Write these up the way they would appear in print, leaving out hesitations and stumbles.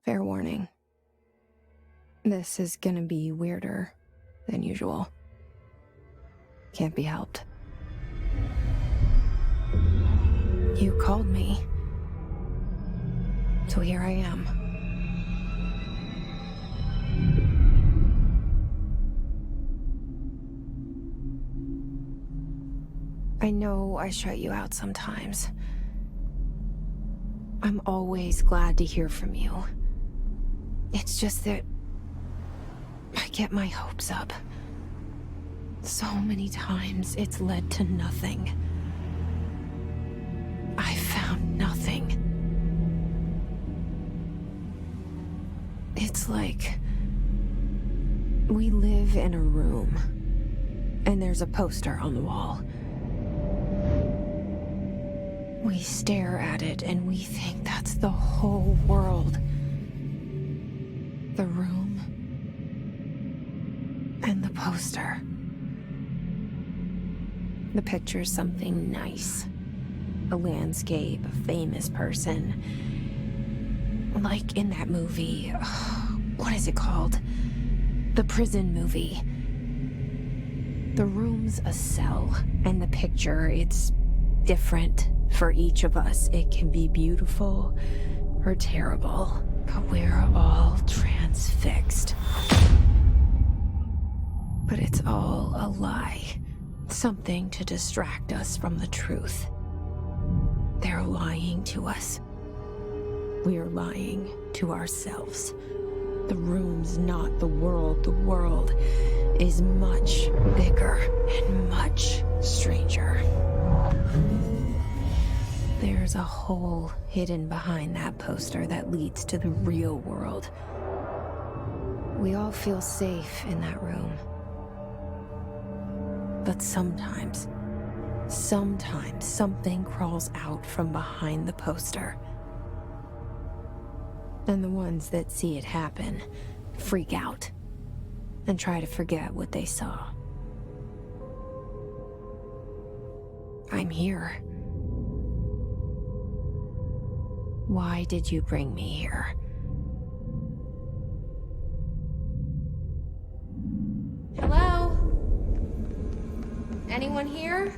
Fair warning. This is gonna be weirder than usual. Can't be helped. You called me. So here I am. I know I shut you out sometimes. I'm always glad to hear from you. It's just that I get my hopes up. So many times it's led to nothing. I found nothing. It's like we live in a room, and there's a poster on the wall. We stare at it and we think that's the whole world. The room and the poster. The picture's something nice. A landscape, a famous person. Like in that movie, what is it called? The prison movie. The room's a cell, and the picture, it's different for each of us. It can be beautiful or terrible, but we're all transfixed. But it's all a lie. Something to distract us from the truth. They're lying to us. We're lying to ourselves. The room's not the world. The world is much bigger and much stranger. There's a hole hidden behind that poster that leads to the real world. We all feel safe in that room. But sometimes something crawls out from behind the poster. And the ones that see it happen freak out and try to forget what they saw. I'm here. Why did you bring me here? Hello? Anyone here?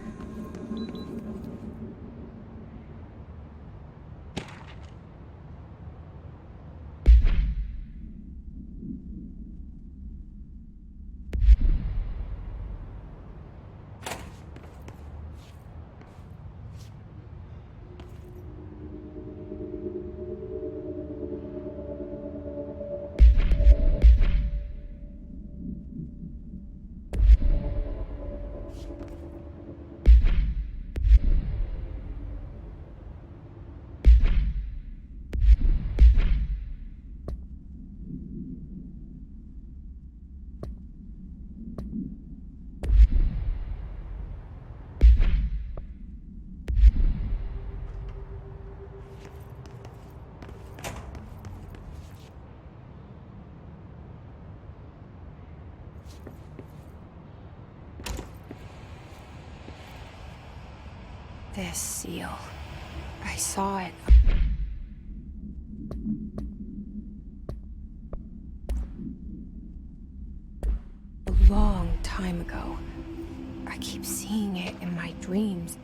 This seal. I saw it. A long time ago. I keep seeing it in my dreams.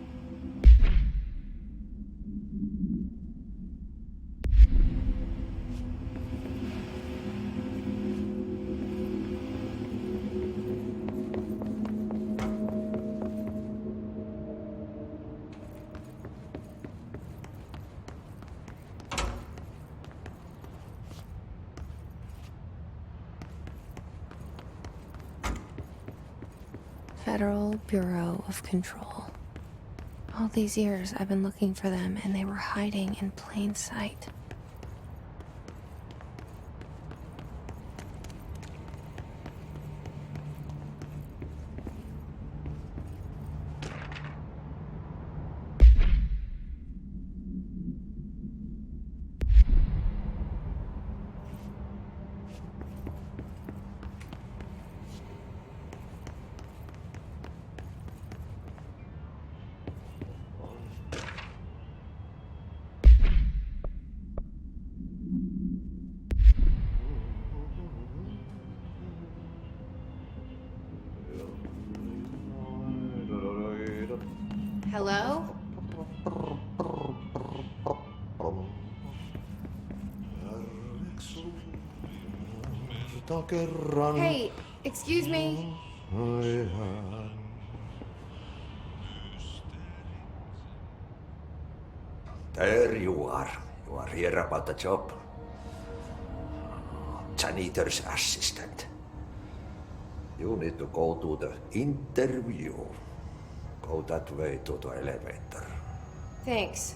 Federal Bureau of Control. All these years I've been looking for them, and they were hiding in plain sight. Hey, excuse me. There you are. You are here about the job. Janitor's assistant. You need to go to the interview. Go that way to the elevator. Thanks.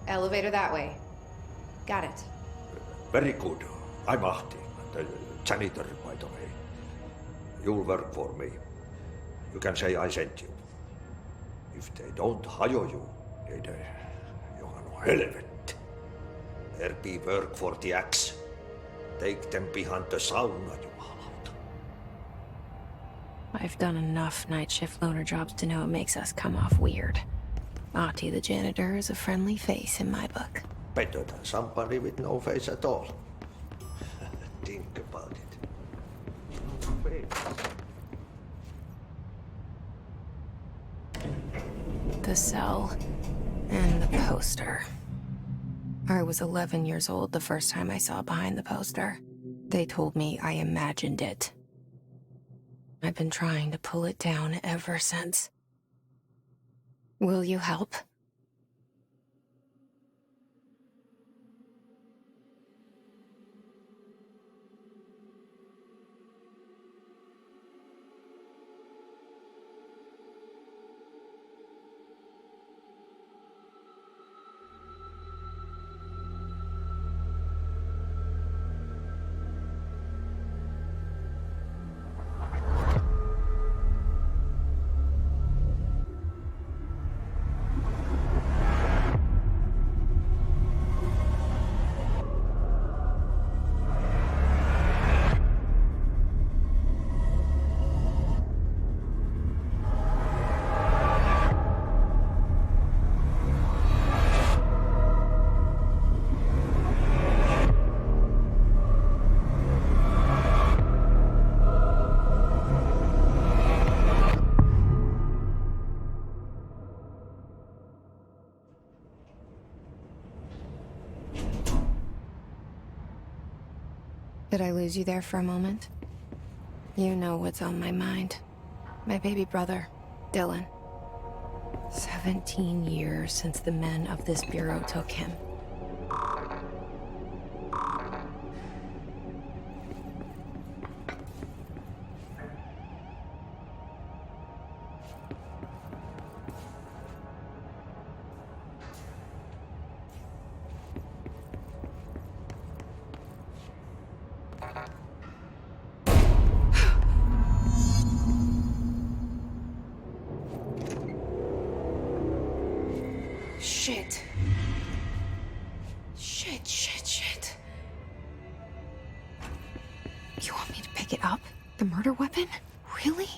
Elevator that way. Got it. Very good. I'm Ahti, the janitor, by the way. You'll work for me. You can say I sent you. If they don't hire you, niin johan on helvet. There be work for the axe. Take them behind the sauna, jumalauta. I've done enough night shift loner jobs to know it makes us come off weird. Ahti the janitor is a friendly face in my book. Better than somebody with no face at all. Think about it. No face. The cell and the poster. I was 11 years old the first time I saw behind the poster. They told me I imagined it. I've been trying to pull it down ever since. Will you help? Did I lose you there for a moment? You know what's on my mind. My baby brother, Dylan. 17 years since the men of this bureau took him. Shit. Shit. You want me to pick it up? The murder weapon? Really?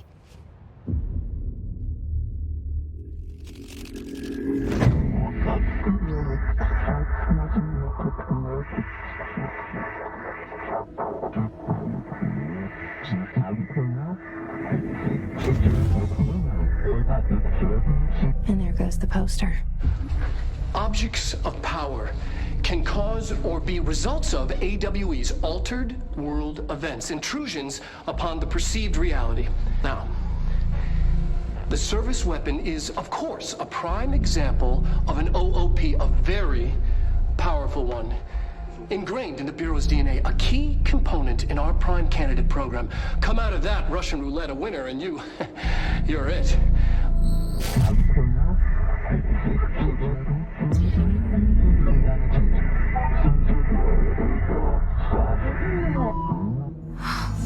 And there goes the poster. Objects of power can cause or be results of AWE's altered world events, intrusions upon the perceived reality. Now, the service weapon is, of course, a prime example of an OOP, a very powerful one. Ingrained in the Bureau's DNA, a key component in our prime candidate program. Come out of that Russian roulette a winner and you're it.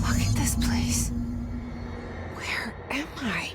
Look at this place. Where am I?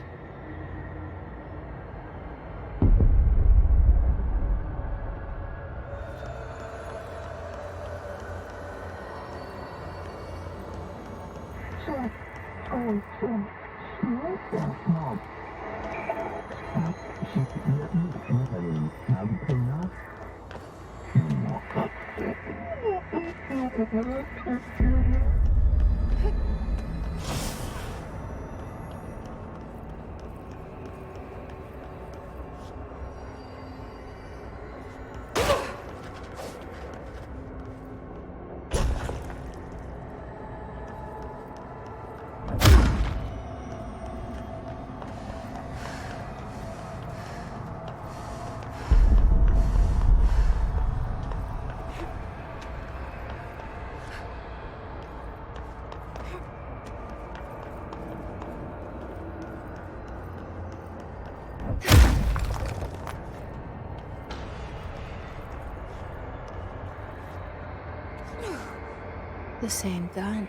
The same gun.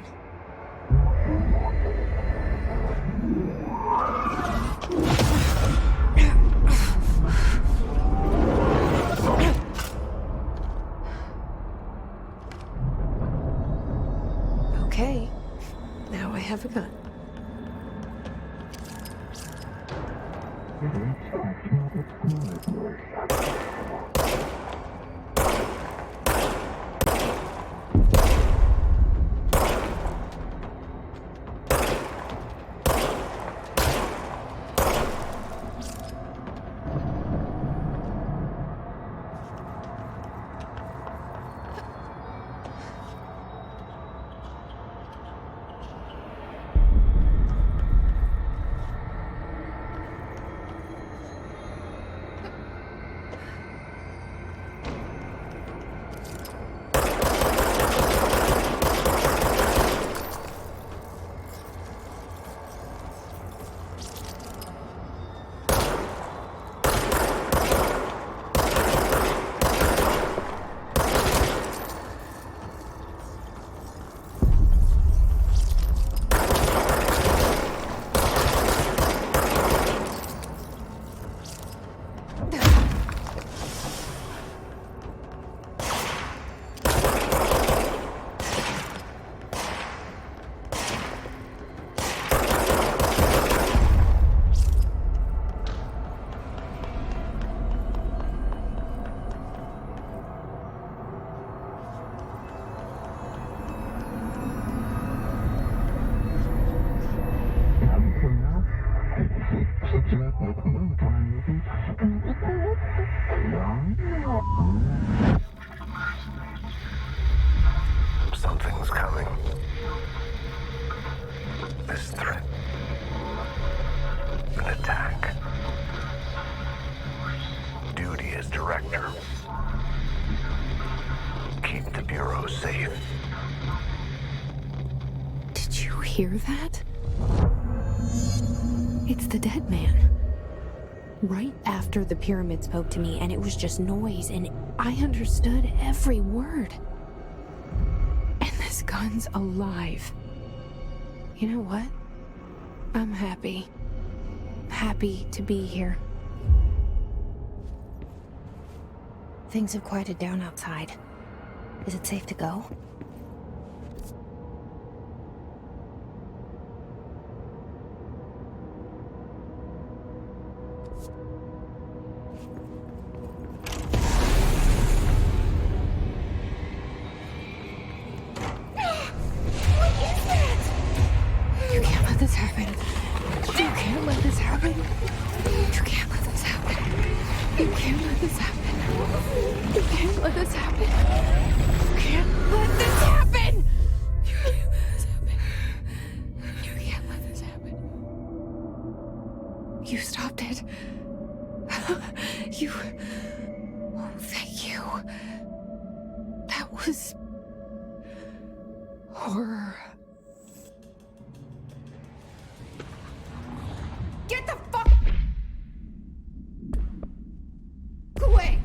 Okay, now I have a gun. Something's coming. This threat. An attack. Duty as director. Keep the Bureau safe. Did you hear that? It's the dead man. Right after the pyramid spoke to me, and it was just noise, and I understood every word. And this gun's alive. You know what? I'm happy. Happy to be here. Things have quieted down outside. Is it safe to go? You can't let this happen. You can't let this happen. You can't let this happen. You can't let this happen. You can't let this happen. You can't let this happen. You can't let this happen. You can't let this happen. You stopped it. You... Oh, thank you. That was... horror. Get the fuck away!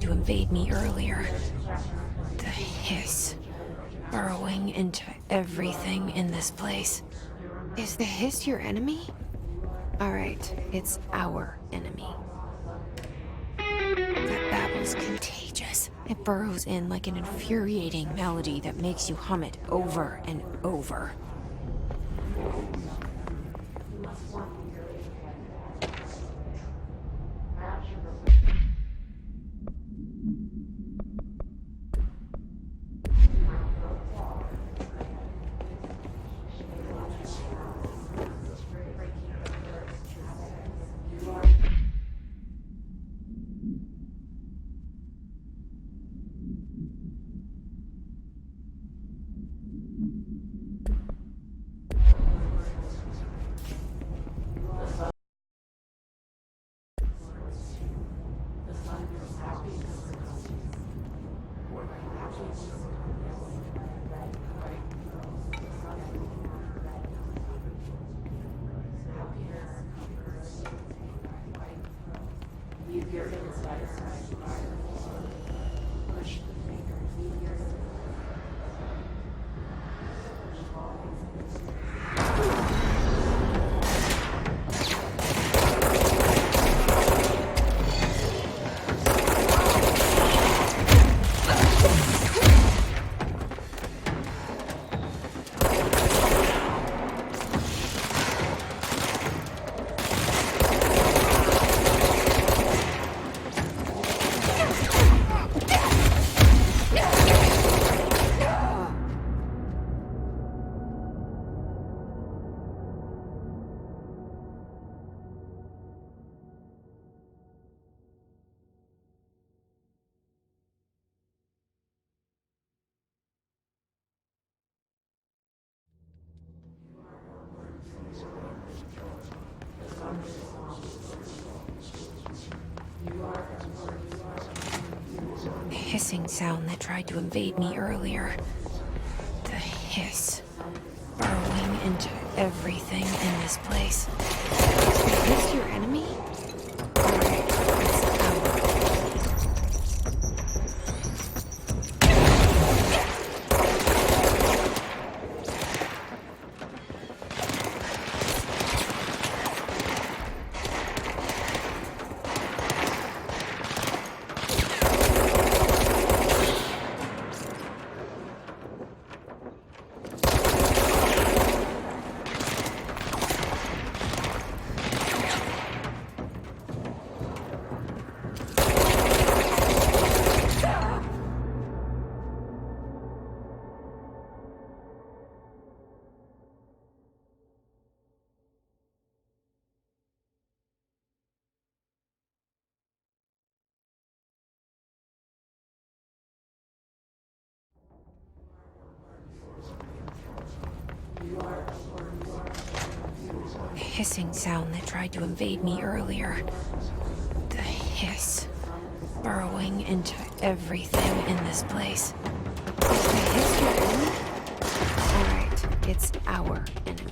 to invade me earlier. The hiss, burrowing into everything in this place. Is the hiss your enemy? Alright, it's our enemy. That babble's contagious. It burrows in like an infuriating melody that makes you hum it over and over. Hissing sound that tried to invade me earlier. The hiss, burrowing into everything in this place. Is the hiss your enemy? Alright, it's our. Hissing sound that tried to invade me earlier. The hiss, burrowing into everything in this place. Is the hiss your enemy? Alright, it's our enemy.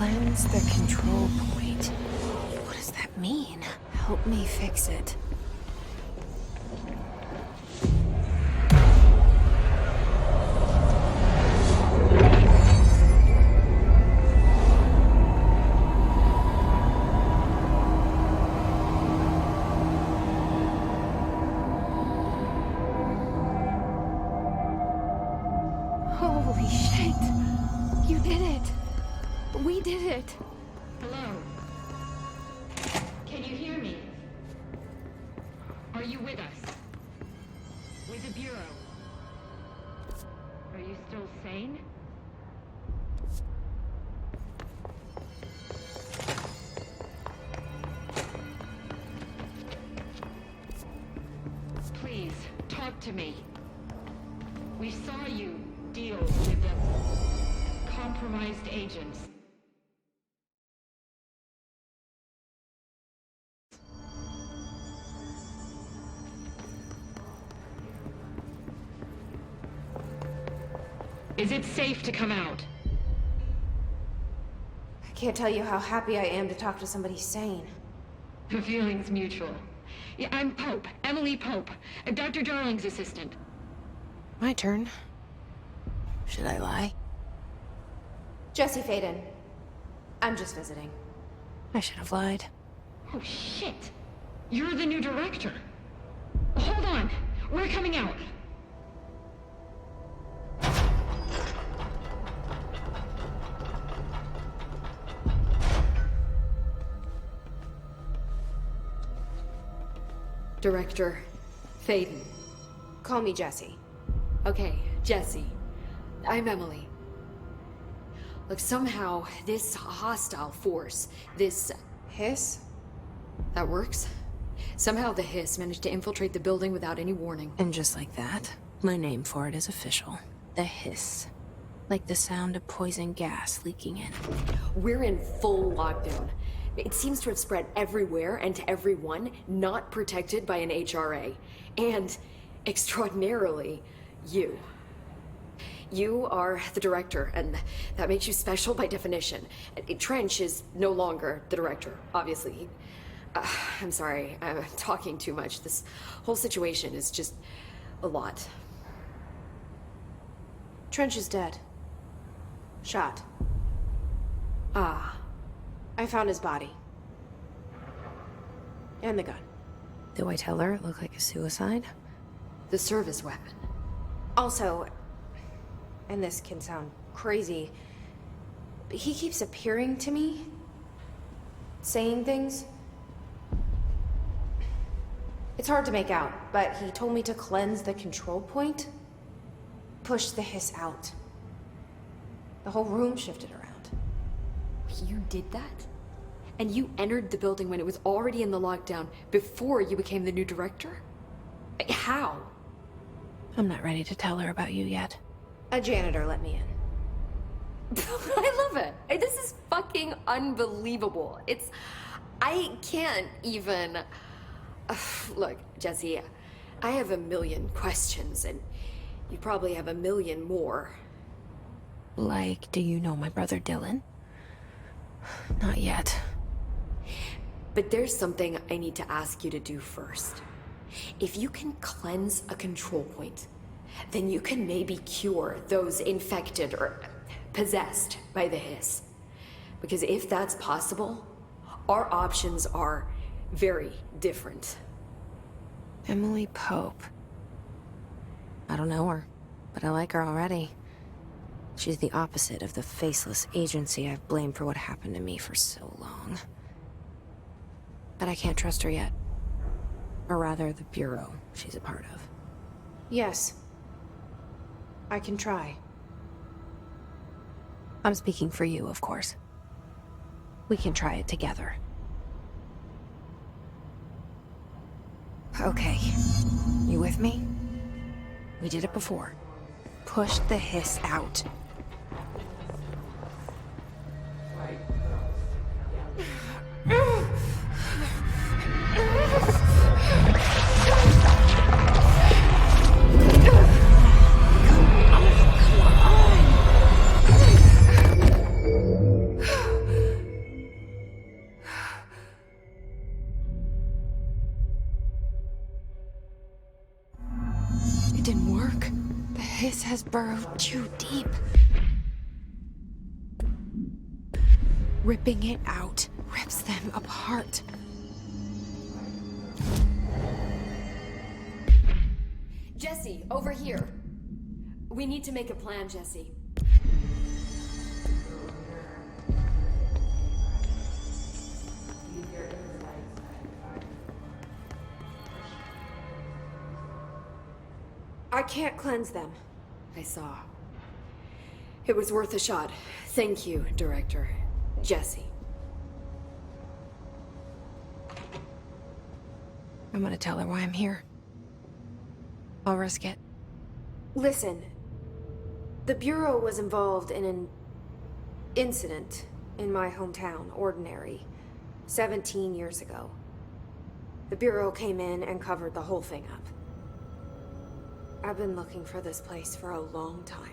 Cleanse the control point. What does that mean? Help me fix it. Shit! You did it! We did it! Hello? Can you hear me? Are you with us? With the Bureau? Are you still sane? Please, talk to me. We saw you deal with the compromised agents. Is it safe to come out? I can't tell you how happy I am to talk to somebody sane. The feeling's mutual. Yeah, I'm Pope, Emily Pope, Dr. Darling's assistant. My turn. Should I lie? Jesse Faden. I'm just visiting. I should have lied. Oh, shit. You're the new director. Hold on. We're coming out. Director Faden. Call me Jesse. Okay, Jesse. I'm Emily. Look, somehow this hostile force, this... Hiss? that works? Somehow the hiss managed to infiltrate the building without any warning. And just like that, my name for it is official. The hiss. Like the sound of poison gas leaking in. We're in full lockdown. It seems to have spread everywhere and to everyone not protected by an HRA. And, extraordinarily, you. You are the director, and that makes you special by definition. Trench is no longer the director, obviously. I'm sorry, I'm talking too much. This whole situation is just a lot. Trench is dead. Shot. Ah. I found his body. And the gun. Do I tell her it looked like a suicide? The service weapon. Also, and this can sound crazy, but he keeps appearing to me, saying things. It's hard to make out, but he told me to cleanse the control point, push the hiss out. The whole room shifted around. You did that? And you entered the building when it was already in the lockdown before you became the new director? How? I'm not ready to tell her about you yet. A janitor let me in. I love it. This is fucking unbelievable. I can't even... Look, Jesse, I have a million questions, and you probably have a million more. Like, do you know my brother Dylan? Not yet. But there's something I need to ask you to do first. If you can cleanse a control point, then you can maybe cure those infected or possessed by the hiss. Because if that's possible, our options are very different. Emily Pope. I don't know her, but I like her already. She's the opposite of the faceless agency I've blamed for what happened to me for so long. But I can't trust her yet. Or rather, the Bureau she's a part of. Yes. I can try. I'm speaking for you, of course. We can try it together. Okay. You with me? We did it before. Push the hiss out. It didn't work. The hiss has burrowed too deep. Ripping it out rips them apart. Jesse, over here. We need to make a plan, Jesse. I can't cleanse them. I saw. It was worth a shot. Thank you, Director. Jesse. I'm gonna tell her why I'm here. I'll risk it. Listen, the Bureau was involved in an incident in my hometown, Ordinary, 17 years ago. The Bureau came in and covered the whole thing up. I've been looking for this place for a long time.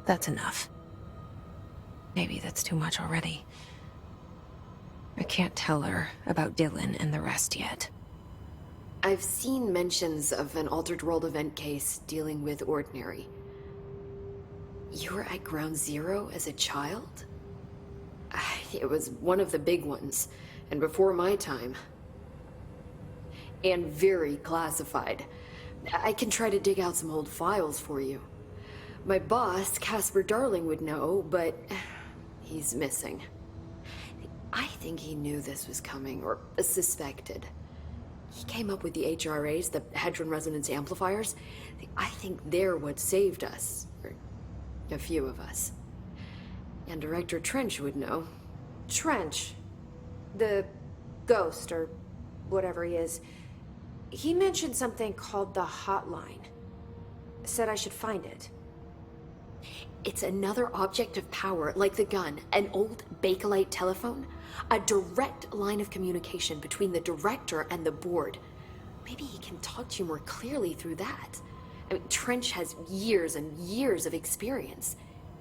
That's enough. Maybe that's too much already. I can't tell her about Dylan and the rest yet. I've seen mentions of an Altered World event case dealing with Ordinary. You were at Ground Zero as a child? It was one of the big ones, and before my time. And very classified. I can try to dig out some old files for you. My boss, Casper Darling, would know, but he's missing. I think he knew this was coming, or suspected. He came up with the HRAs, the Hadron Resonance Amplifiers. I think they're what saved us. Or a few of us. And Director Trench would know. Trench, the ghost, or whatever he is, he mentioned something called the hotline. Said I should find it. It's another object of power, like the gun, an old Bakelite telephone. A direct line of communication between the director and the board. Maybe he can talk to you more clearly through that. I mean, Trench has years and years of experience.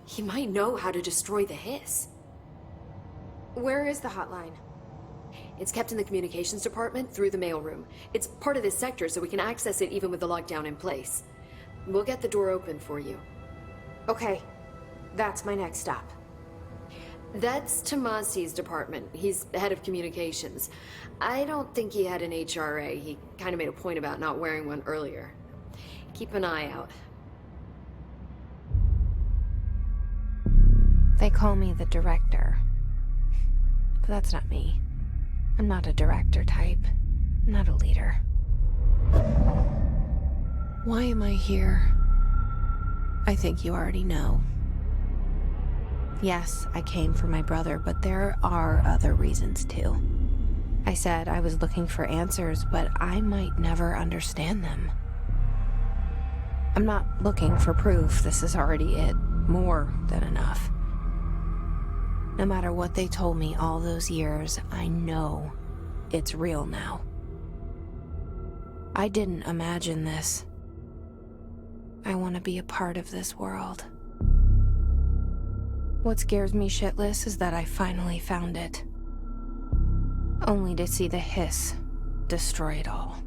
He might know how to destroy the hiss. Where is the hotline? It's kept in the communications department through the mailroom. It's part of this sector, so we can access it even with the lockdown in place. We'll get the door open for you. Okay, that's my next stop. That's Tomasi's department. He's head of communications. I don't think he had an HRA. He kind of made a point about not wearing one earlier. Keep an eye out. They call me the director. But that's not me. I'm not a director type. I'm not a leader. Why am I here? I think you already know. Yes, I came for my brother, but there are other reasons too. I said I was looking for answers, but I might never understand them. I'm not looking for proof. This is already it. More than enough. No matter what they told me all those years, I know it's real now. I didn't imagine this. I want to be a part of this world. What scares me shitless is that I finally found it. Only to see the hiss destroy it all.